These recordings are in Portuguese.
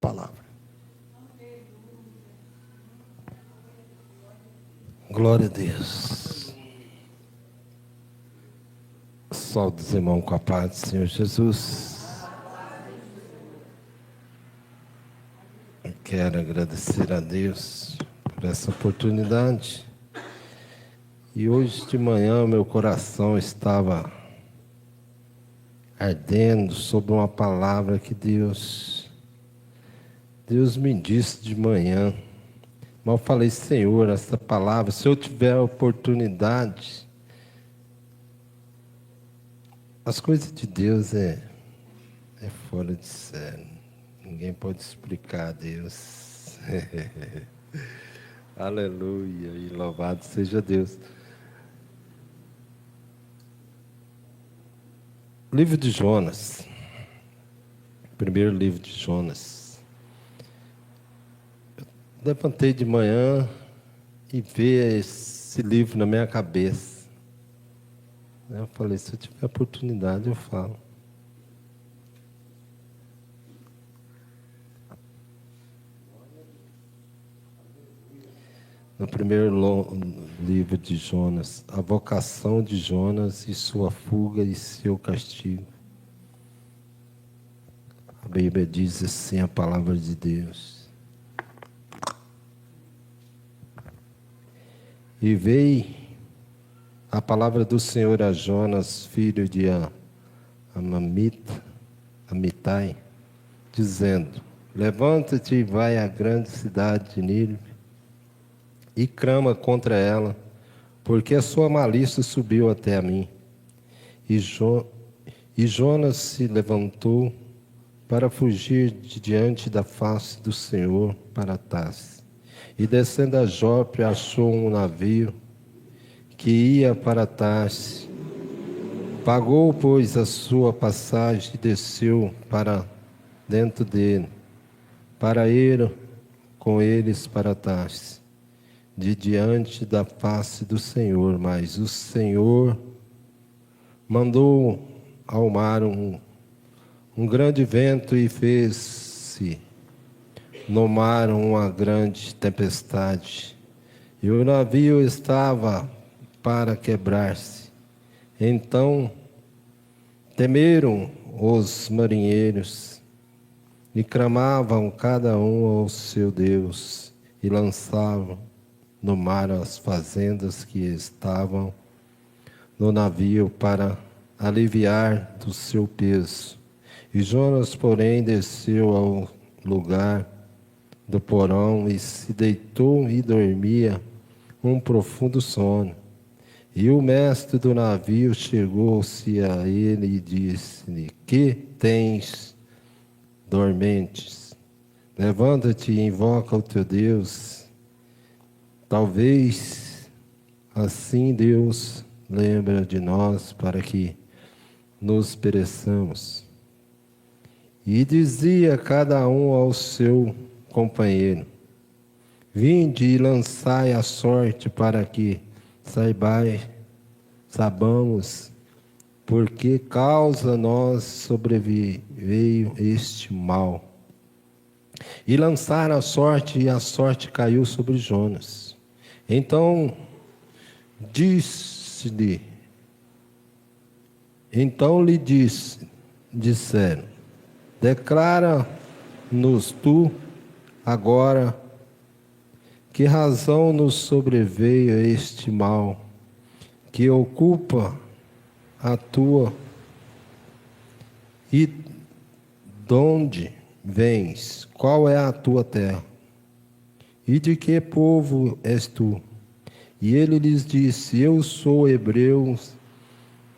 palavra. Glória a Deus. Saúde os irmãos com a paz do Senhor Jesus. Eu quero agradecer a Deus por essa oportunidade. E hoje de manhã meu coração estava ardendo sobre uma palavra que Deus me disse de manhã. Mas eu falei, Senhor, essa palavra, se eu tiver a oportunidade, as coisas de Deus é fora de série. Ninguém pode explicar a Deus. Aleluia, e louvado seja Deus. Livro de Jonas. Primeiro livro de Jonas. Levantei de manhã e vi esse livro na minha cabeça. Eu falei, se eu tiver oportunidade, eu falo. No primeiro livro de Jonas, a vocação de Jonas e sua fuga e seu castigo. A Bíblia diz assim, a palavra de Deus. E veio a palavra do Senhor a Jonas, filho de Amitai, dizendo, levanta-te e vai à grande cidade de Nínive, e clama contra ela, porque a sua malícia subiu até a mim. E Jonas se levantou para fugir de diante da face do Senhor para Tarsis. E descendo a Jope, achou um navio que ia para Tarsis. Pagou, pois, a sua passagem e desceu para dentro dele, para ir com eles para Tarsis, de diante da face do Senhor. Mas o Senhor mandou ao mar um grande vento e fez-se no mar uma grande tempestade, e o navio estava para quebrar-se. Então temeram os marinheiros e clamavam cada um ao seu Deus, e lançavam no mar as fazendas que estavam no navio para aliviar do seu peso. E Jonas, porém, desceu ao lugar do porão e se deitou e dormia um profundo sono. E o mestre do navio chegou-se a ele e disse-lhe, que tens dormentes? Levanta-te e invoca o teu Deus. Talvez assim Deus lembre de nós para que nos pereçamos. E dizia cada um ao seu companheiro, vinde e lançai a sorte para que saibamos por que causa nós sobreveio este mal. E lançaram a sorte, e a sorte caiu sobre Jonas. Então lhe disseram, declara-nos tu agora que razão nos sobreveio este mal, que ocupa a tua, e donde vens, qual é a tua terra, e de que povo és tu? E ele lhes disse, eu sou hebreu,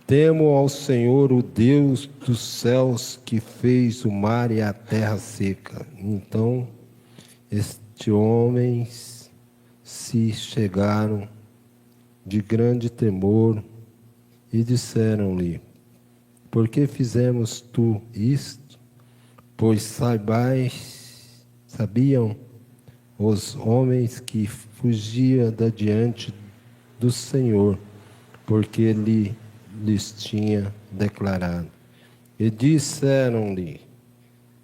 temo ao Senhor, o Deus dos céus, que fez o mar e a terra seca. Então estes homens se chegaram de grande temor e disseram-lhe, por que fizemos tu isto? Pois sabiam os homens que fugia da diante do Senhor, porque lhes tinha declarado. E disseram-lhe,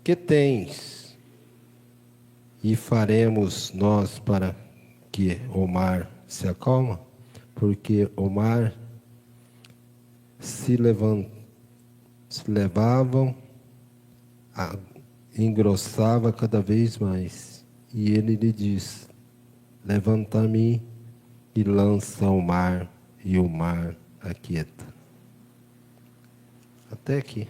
que tens? E faremos nós para que o mar se acalma? Porque o mar se levavam, engrossava cada vez mais. E ele lhe diz: levanta-me e lança ao mar, e o mar aquieta. Até aqui.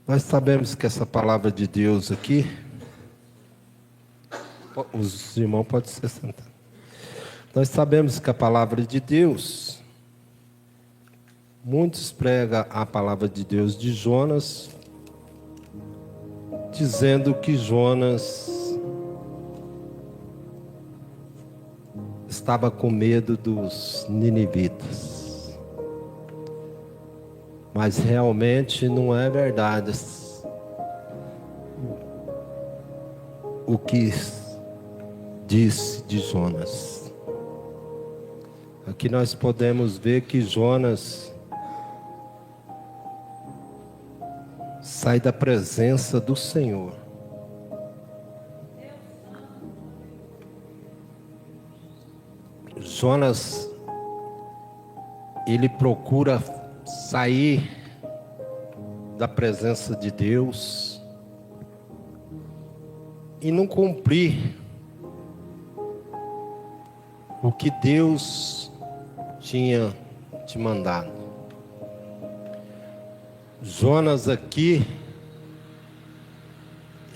Nós sabemos que essa palavra de Deus aqui, os irmãos podem se sentar. Nós sabemos que a palavra de Deus, muitos pregam a palavra de Deus de Jonas, dizendo que Jonas estava com medo dos ninivitas. Mas realmente não é verdade o que disse de Jonas. Aqui nós podemos ver que Jonas sai da presença do Senhor. Jonas, ele procura sair da presença de Deus e não cumprir o que Deus tinha te mandado. Jonas aqui,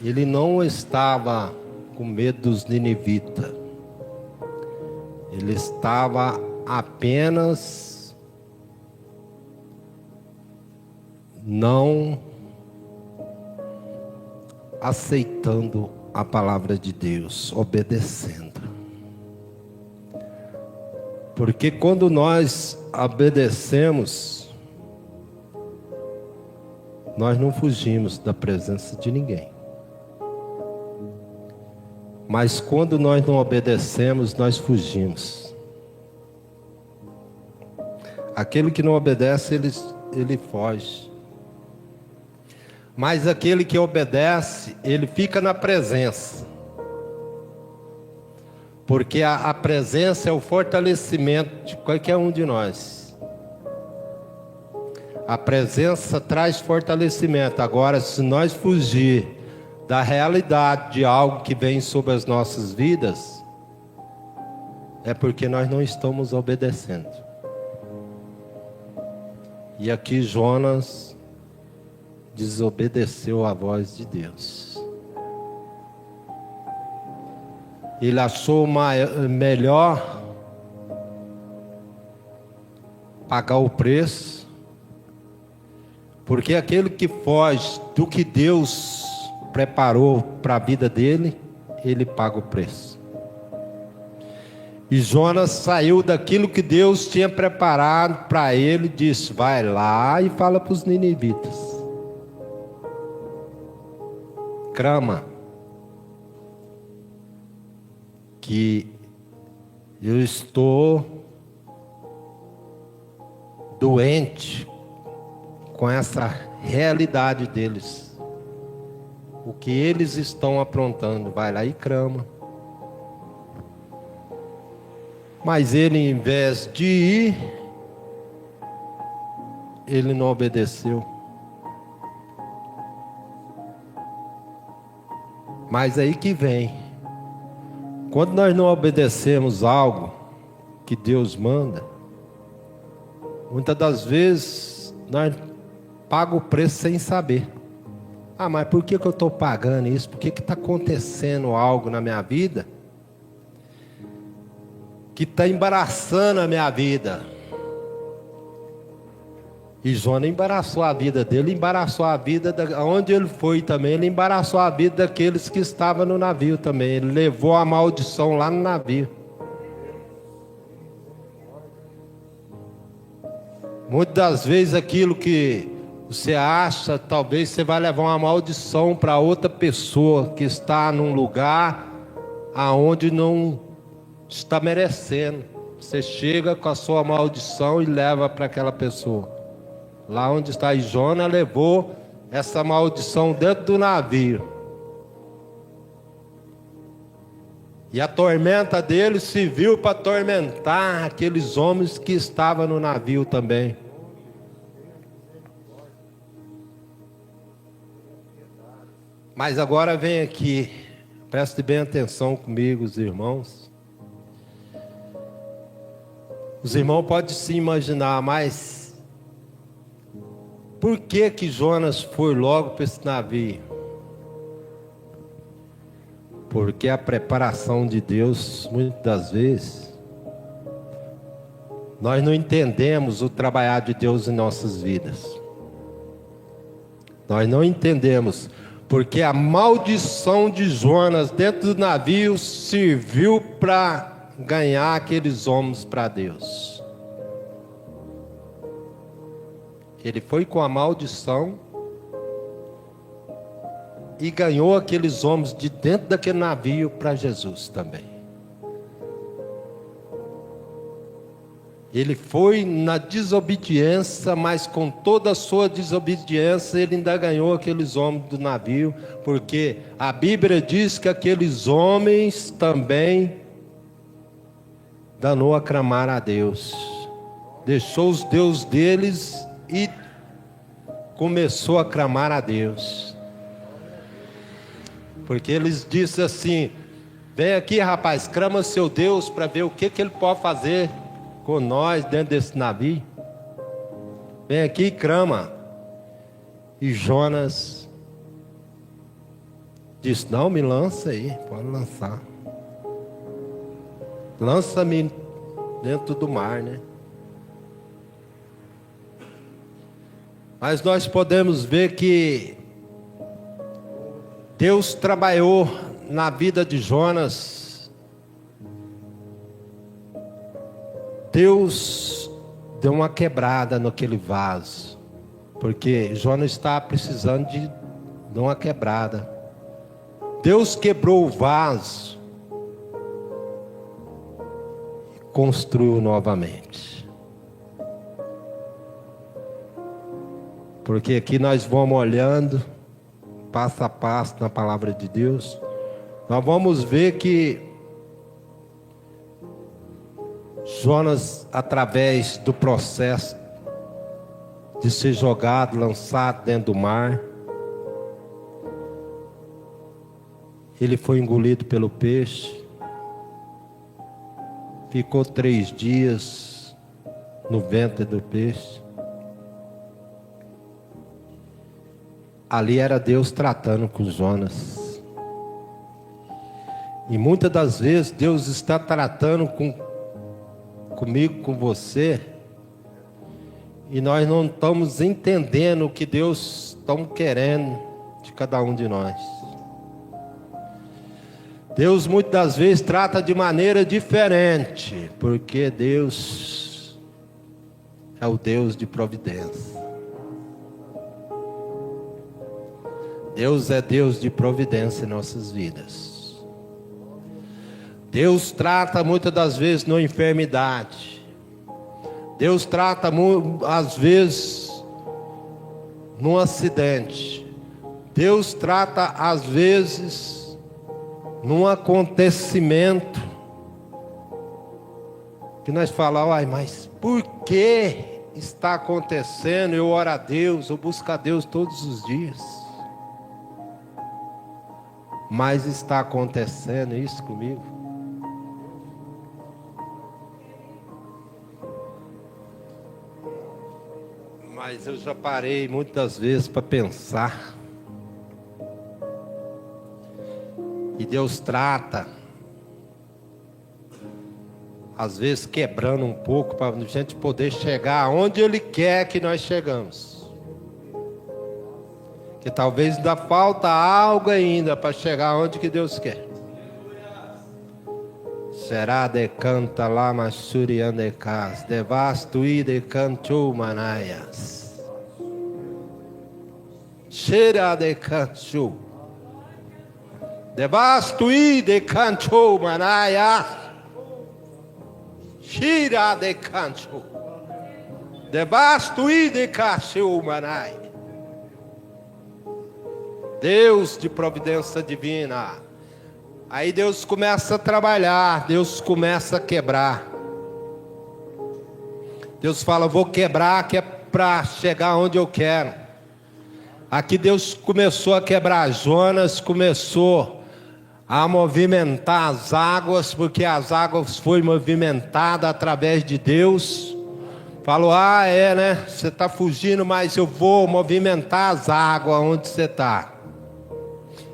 ele não estava com medo dos ninivitas. Ele estava apenas não aceitando a palavra de Deus, obedecendo. Porque quando nós obedecemos, nós não fugimos da presença de ninguém. Mas quando nós não obedecemos, nós fugimos. Aquele que não obedece, ele foge. Mas aquele que obedece, ele fica na presença. Porque a presença é o fortalecimento de qualquer um de nós. A presença traz fortalecimento. Agora, se nós fugir da realidade de algo que vem sobre as nossas vidas, é porque nós não estamos obedecendo. E aqui Jonas desobedeceu à voz de Deus. Ele achou melhor pagar o preço, porque aquele que foge do que Deus preparou para a vida dele, ele paga o preço. E Jonas saiu daquilo que Deus tinha preparado para ele, disse: vai lá e fala para os ninivitas. Clama que eu estou doente com essa realidade deles. O que eles estão aprontando, vai lá e clama. Mas ele, em vez de ir, ele não obedeceu. Mas aí que vem. Quando nós não obedecemos algo que Deus manda, muitas das vezes nós pagamos o preço sem saber. Ah, mas por que eu estou pagando isso? Por que está acontecendo algo na minha vida que está embaraçando a minha vida? E Jonas embaraçou a vida dele, embaraçou a vida onde ele foi também, ele embaraçou a vida daqueles que estavam no navio também, ele levou a maldição lá no navio. Muitas das vezes aquilo que você acha, talvez você vai levar uma maldição para outra pessoa que está num lugar aonde não está merecendo. Você chega com a sua maldição e leva para aquela pessoa. Lá onde está, e Jonas levou essa maldição dentro do navio. E a tormenta dele serviu para atormentar aqueles homens que estavam no navio também. Mas agora vem aqui, preste bem atenção comigo, os irmãos. Os irmãos podem se imaginar, mas por que Jonas foi logo para esse navio? Porque a preparação de Deus, muitas das vezes, nós não entendemos o trabalhar de Deus em nossas vidas. Nós não entendemos, porque a maldição de Jonas dentro do navio serviu para ganhar aqueles homens para Deus. Ele foi com a maldição e ganhou aqueles homens de dentro daquele navio para Jesus também. Ele foi na desobediência, mas com toda a sua desobediência, ele ainda ganhou aqueles homens do navio, porque a Bíblia diz que aqueles homens também danou a clamar a Deus. Deixou os deuses deles e começou a clamar a Deus. Porque eles disseram assim: vem aqui, rapaz, clama seu Deus para ver o que ele pode fazer com nós dentro desse navio. Vem aqui e clama. E Jonas disse: não, me lança aí, pode lançar. Lança-me dentro do mar, né? Mas nós podemos ver que Deus trabalhou na vida de Jonas. Deus deu uma quebrada naquele vaso, porque Jonas estava precisando de uma quebrada. Deus quebrou o vaso e construiu novamente. Porque aqui nós vamos olhando passo a passo na palavra de Deus, nós vamos ver que Jonas, através do processo de ser jogado, lançado dentro do mar, ele foi engolido pelo peixe, ficou 3 dias no ventre do peixe. Ali era Deus tratando com Jonas. E muitas das vezes Deus está tratando comigo, com você, e nós não estamos entendendo o que Deus está querendo de cada um de nós. Deus muitas das vezes trata de maneira diferente, porque Deus é o Deus de providência. Deus é Deus de providência em nossas vidas. Deus trata muitas das vezes na enfermidade. Deus trata às vezes num acidente. Deus trata às vezes num acontecimento que nós falamos: ai, mas por que está acontecendo? Eu oro a Deus, eu busco a Deus todos os dias. Mas está acontecendo isso comigo? Mas eu já parei muitas vezes para pensar. E Deus trata, às vezes quebrando um pouco, para a gente poder chegar onde Ele quer que nós chegamos. Que talvez ainda falta algo ainda para chegar onde que Deus quer. Será de canta lá masuriandecas, devasto e de canto manaias. Será de canto, devasto e de canto manaias. Será de canto, devasto e de canto manaias. Deus de providência divina, Aí Deus começa a trabalhar, Deus começa a quebrar. Deus fala, vou quebrar que é para chegar onde eu quero. Aqui Deus começou a quebrar Jonas, começou a movimentar as águas, porque as águas foram movimentadas através de Deus. Falou, né? Você está fugindo, mas eu vou movimentar as águas onde você está.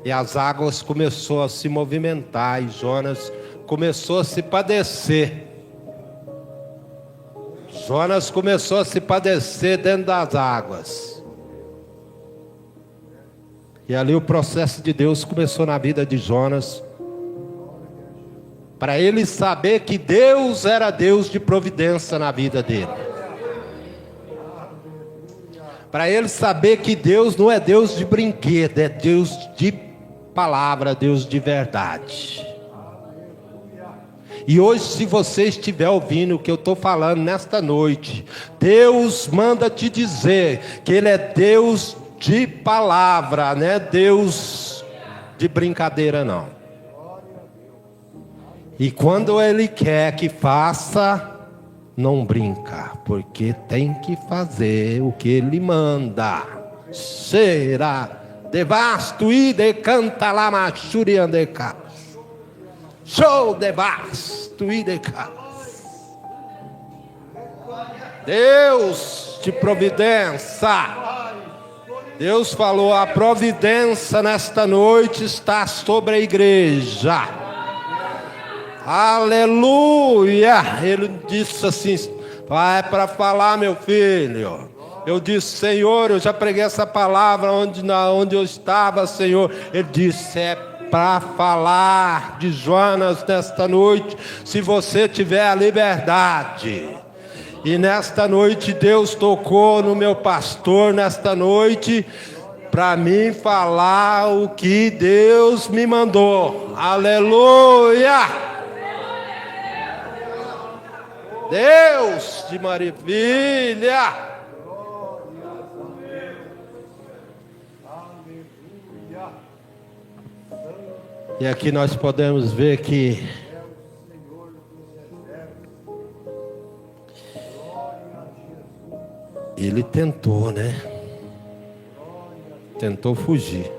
E as águas começou a se movimentar e Jonas começou a se padecer. Jonas começou a se padecer dentro das águas. E ali o processo de Deus começou na vida de Jonas. Para ele saber que Deus era Deus de providência na vida dele. Para ele saber que Deus não é Deus de brinquedo, é Deus de palavra, Deus de verdade. E hoje, se você estiver ouvindo o que eu estou falando nesta noite, Deus manda te dizer que Ele é Deus de palavra, não é Deus de brincadeira não. E quando Ele quer que faça, não brinca, porque tem que fazer o que Ele manda. Será devasto e decanta lá machuriandeca. Show devasto e decanta. Deus de providência. Deus falou, a providência nesta noite está sobre a igreja. Aleluia. Ele disse assim, é para falar, meu filho. Eu disse, Senhor, eu já preguei essa palavra onde eu estava, Senhor. Ele disse, é para falar de Jonas nesta noite, se você tiver a liberdade. E nesta noite Deus tocou no meu pastor, nesta noite, para mim falar o que Deus me mandou. Aleluia! Deus de maravilha! E aqui nós podemos ver que ele tentou, né? Tentou fugir.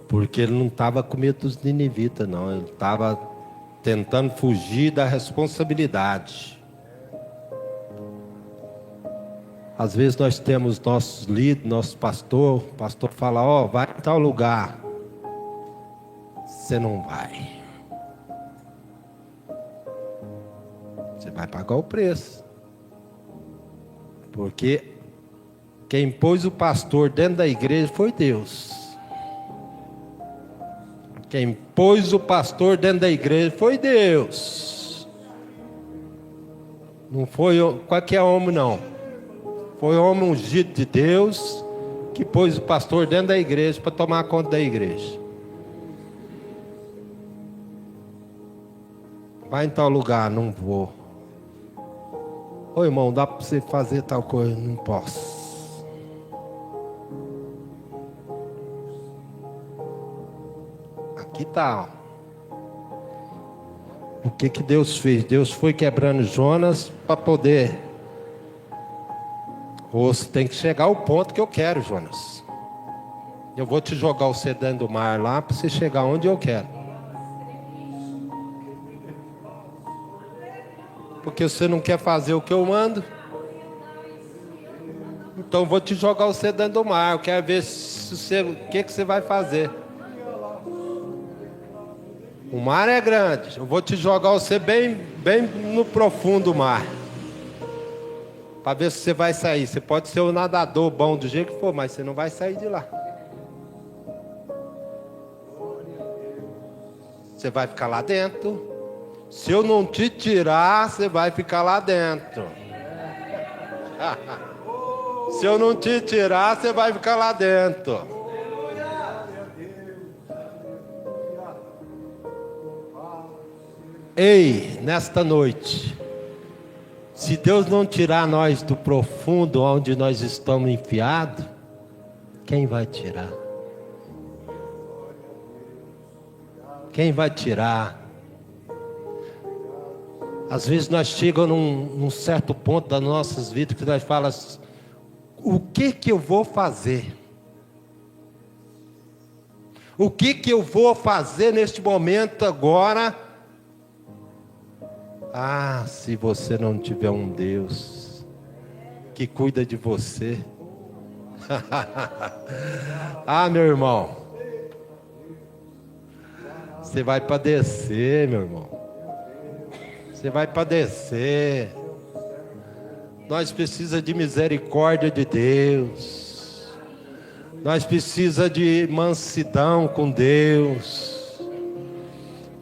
Porque ele não estava com medo dos ninivitas, não. Ele estava tentando fugir da responsabilidade. Às vezes nós temos nossos líderes, nosso pastor. O pastor fala, vai em tal lugar. Você não vai. Você vai pagar o preço. Porque quem pôs o pastor dentro da igreja foi Deus. Quem pôs o pastor dentro da igreja foi Deus. Não foi qualquer homem, não. Foi o homem ungido de Deus que pôs o pastor dentro da igreja para tomar conta da igreja. Vai em tal lugar, não vou. Ô irmão, dá para você fazer tal coisa? Não posso. Aqui está. O que Deus fez? Deus foi quebrando Jonas para poder. Você tem que chegar ao ponto que eu quero, Jonas. Eu vou te jogar você dentro do mar lá para você chegar onde eu quero. Porque você não quer fazer o que eu mando. Então eu vou te jogar você dentro do mar. Eu quero ver o que você vai fazer. O mar é grande. Eu vou te jogar você bem no profundo do mar. Para ver se você vai sair. Você pode ser um nadador bom do jeito que for, mas você não vai sair de lá. Você vai ficar lá dentro. Se eu não te tirar, você vai ficar lá dentro. Se eu não te tirar, você vai ficar lá dentro. Ei, nesta noite, se Deus não tirar nós do profundo onde nós estamos enfiados, quem vai tirar? Quem vai tirar? Às vezes nós chegamos num certo ponto das nossas vidas que nós falamos: o que eu vou fazer? O que eu vou fazer neste momento agora? Ah, se você não tiver um Deus que cuida de você. Ah, meu irmão, você vai padecer, meu irmão. Você vai padecer. Nós precisamos de misericórdia de Deus. Nós precisamos de mansidão com Deus.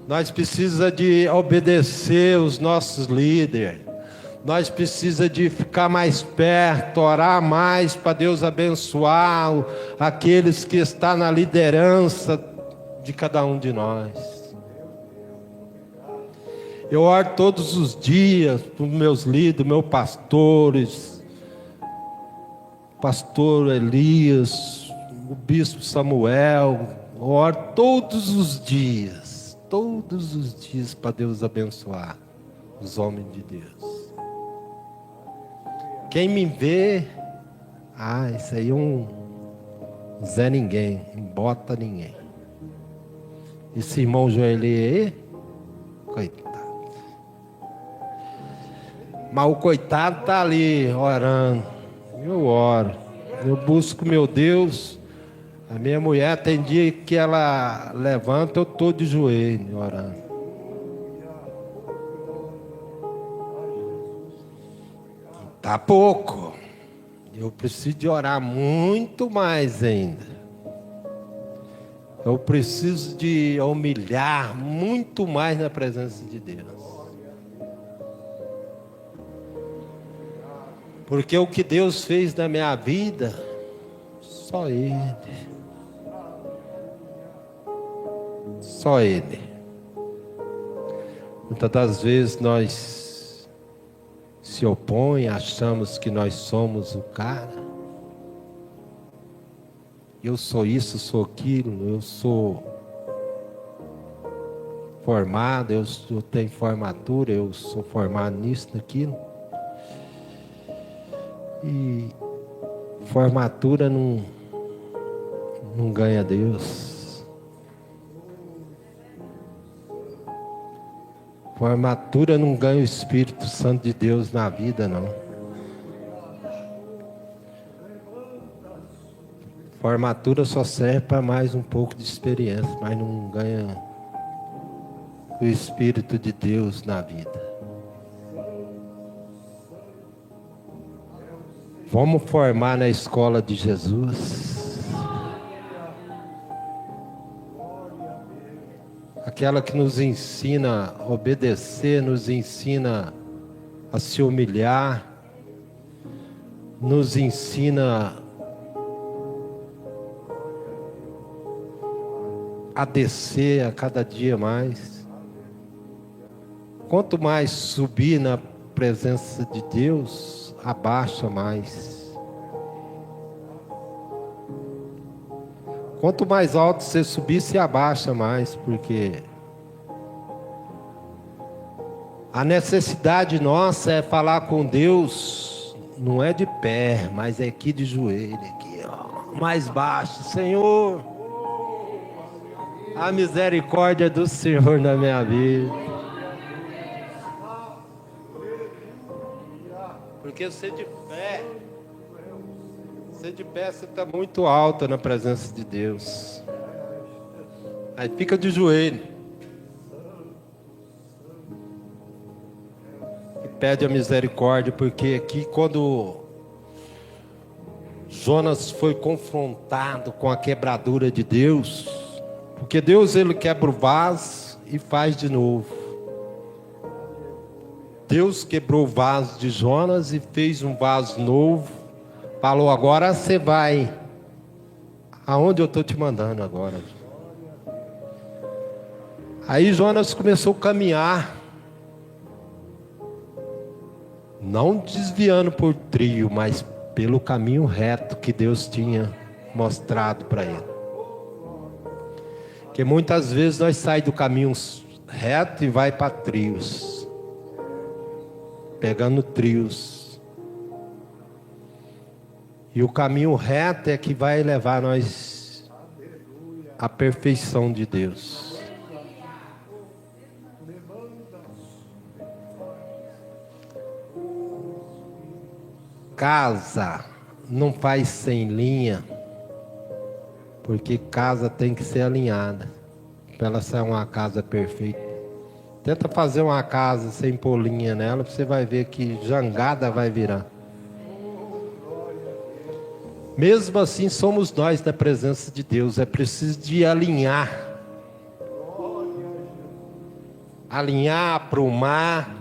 Nós precisamos de obedecer os nossos líderes. Nós precisamos de ficar mais perto, orar mais para Deus abençoar aqueles que estão na liderança de cada um de nós. Eu oro todos os dias para os meus líderes, meus pastores, pastor Elias, o bispo Samuel. Eu oro todos os dias para Deus abençoar os homens de Deus. Quem me vê, isso aí é um Zé Ninguém, não bota ninguém. Esse irmão Joeli aí, coitado. Mas o coitado está ali orando. Eu oro, eu busco meu Deus. A minha mulher tem dia que ela levanta, eu estou de joelho orando. Tá pouco. Eu preciso de orar muito mais ainda. Eu preciso de humilhar muito mais na presença de Deus. Porque o que Deus fez na minha vida, só Ele. Só Ele. Muitas das vezes nós se opõe, achamos que nós somos o cara. Eu sou isso, sou aquilo, eu sou formado, eu tenho formatura, eu sou formado nisso, naquilo. E formatura não ganha Deus. Formatura não ganha o Espírito Santo de Deus na vida, não. Formatura só serve para mais um pouco de experiência, mas não ganha o Espírito de Deus na vida. Vamos formar na escola de Jesus. Aquela que nos ensina a obedecer, nos ensina a se humilhar, nos ensina a descer a cada dia mais. Quanto mais subir na presença de Deus, abaixa mais. Quanto mais alto você subir, se abaixa mais, porque a necessidade nossa é falar com Deus, não é de pé, mas é aqui de joelho, aqui, ó, mais baixo. Senhor, a misericórdia do Senhor na minha vida. Porque você de pé, você está muito alto na presença de Deus. Aí fica de joelho. E pede a misericórdia, porque aqui quando Jonas foi confrontado com a quebradura de Deus, porque Deus ele quebra o vaso e faz de novo. Deus quebrou o vaso de Jonas e fez um vaso novo. Falou: agora você vai aonde eu estou te mandando agora. Aí Jonas começou a caminhar, não desviando por trilho, mas pelo caminho reto que Deus tinha mostrado para ele. Porque muitas vezes nós saímos do caminho reto e vai para trios. Pegando trios. E o caminho reto é que vai levar nós à perfeição de Deus. Casa não faz sem linha, porque casa tem que ser alinhada para ela ser uma casa perfeita. Tenta fazer uma casa sem pôr linha nela, você vai ver que jangada vai virar. Mesmo assim somos nós na presença de Deus. É preciso de alinhar, aprumar.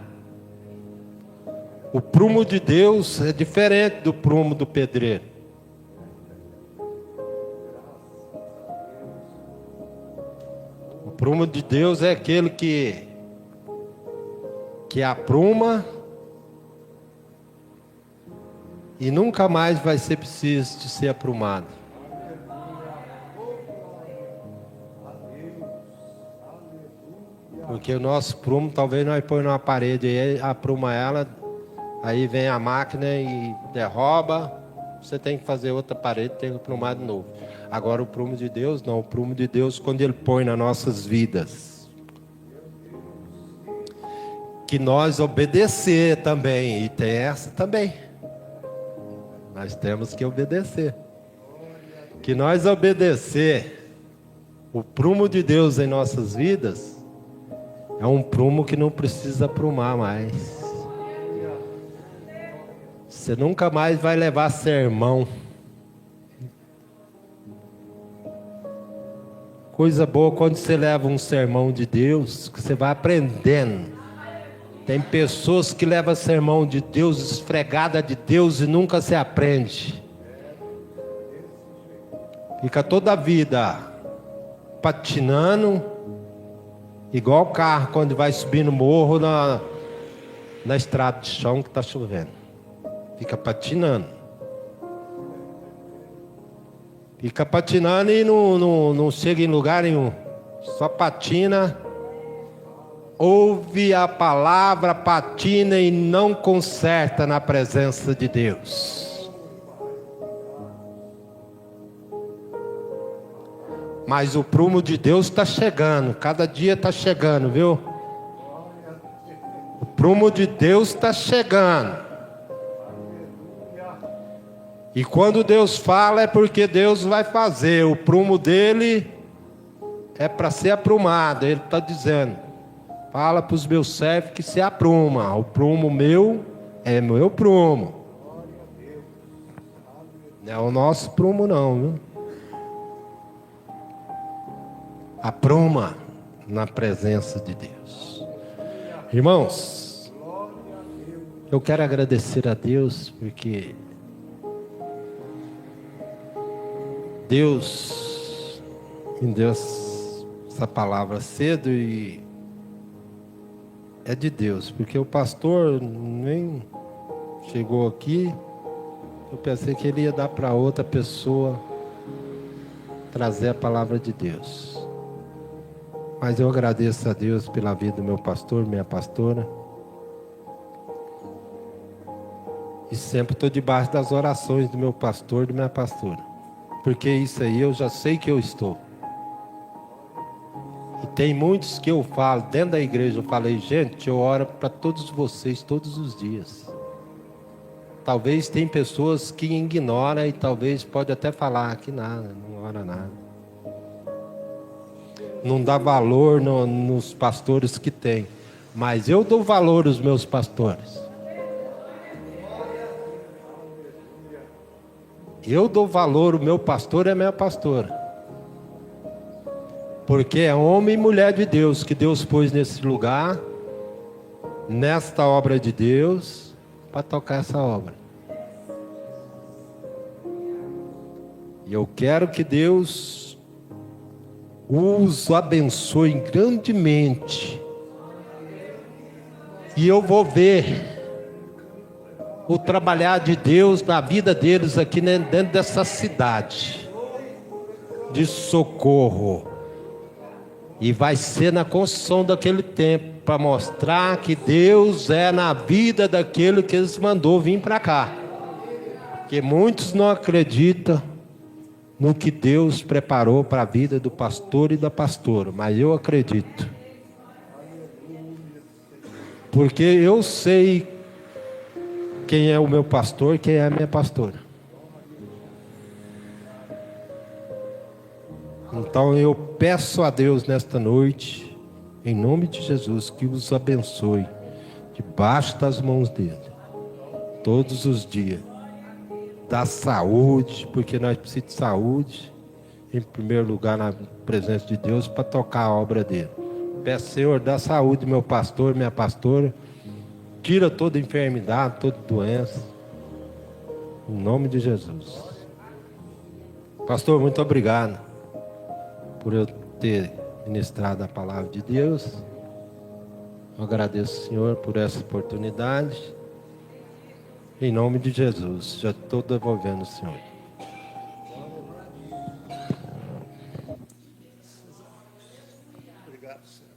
O prumo de Deus é diferente do prumo do pedreiro. O prumo de Deus é aquele que apruma e nunca mais vai ser preciso de ser aprumado. Porque o nosso prumo, talvez nós põe numa parede e apruma ela, aí vem a máquina e derruba, você tem que fazer outra parede, tem que aprumar de novo. Agora o prumo de Deus não, o prumo de Deus quando Ele põe nas nossas vidas, que nós obedecer também, e tem essa também, nós temos que obedecer, que nós obedecer o prumo de Deus em nossas vidas, é um prumo que não precisa aprumar mais. Você nunca mais vai levar sermão. Coisa boa quando você leva um sermão de Deus, que você vai aprendendo. Tem pessoas que levam sermão de Deus, esfregada de Deus e nunca se aprende. Fica toda a vida patinando, igual o carro quando vai subir no morro na estrada de chão que está chovendo. Fica patinando. Fica patinando e não chega em lugar nenhum. Só patina. Ouve a palavra, patina e não conserta na presença de Deus. Mas o prumo de Deus está chegando. Cada dia está chegando, viu? O prumo de Deus está chegando. E quando Deus fala é porque Deus vai fazer. O prumo dele é para ser aprumado. Ele está dizendo: fala para os meus servos que se apruma. O prumo meu é meu prumo. Não é o nosso prumo não, viu? Apruma na presença de Deus. Irmãos, eu quero agradecer a Deus porque Deus me deu essa palavra cedo e é de Deus, porque o pastor nem chegou aqui, eu pensei que ele ia dar para outra pessoa trazer a palavra de Deus. Mas eu agradeço a Deus pela vida do meu pastor, minha pastora. E sempre estou debaixo das orações do meu pastor e da minha pastora. Porque isso aí eu já sei que eu estou. E tem muitos que eu falo, dentro da igreja, eu falei: gente, eu oro para todos vocês todos os dias. Talvez tem pessoas que ignoram e talvez pode até falar que nada, não ora nada. Não dá valor nos pastores que tem. Mas eu dou valor aos meus pastores. Eu dou valor, o meu pastor é a minha pastora. Porque é homem e mulher de Deus que Deus pôs nesse lugar, nesta obra de Deus, para tocar essa obra. E eu quero que Deus os abençoe grandemente. E eu vou ver o trabalhar de Deus na vida deles aqui dentro dessa cidade de Socorro. E vai ser na construção daquele templo, para mostrar que Deus é na vida daquele que eles mandou vir para cá. Porque muitos não acreditam no que Deus preparou para a vida do pastor e da pastora, mas eu acredito. Porque eu sei quem é o meu pastor e quem é a minha pastora. Então eu peço a Deus nesta noite, em nome de Jesus, que os abençoe, debaixo das mãos dele, todos os dias. Da saúde, porque nós precisamos de saúde, em primeiro lugar na presença de Deus, para tocar a obra dele. Peço, Senhor, dá saúde, meu pastor, minha pastora, tira toda enfermidade, toda doença, em nome de Jesus. Pastor, muito obrigado por eu ter ministrado a palavra de Deus. Eu agradeço, Senhor, por essa oportunidade. Em nome de Jesus, já estou devolvendo, Senhor. Obrigado, Senhor.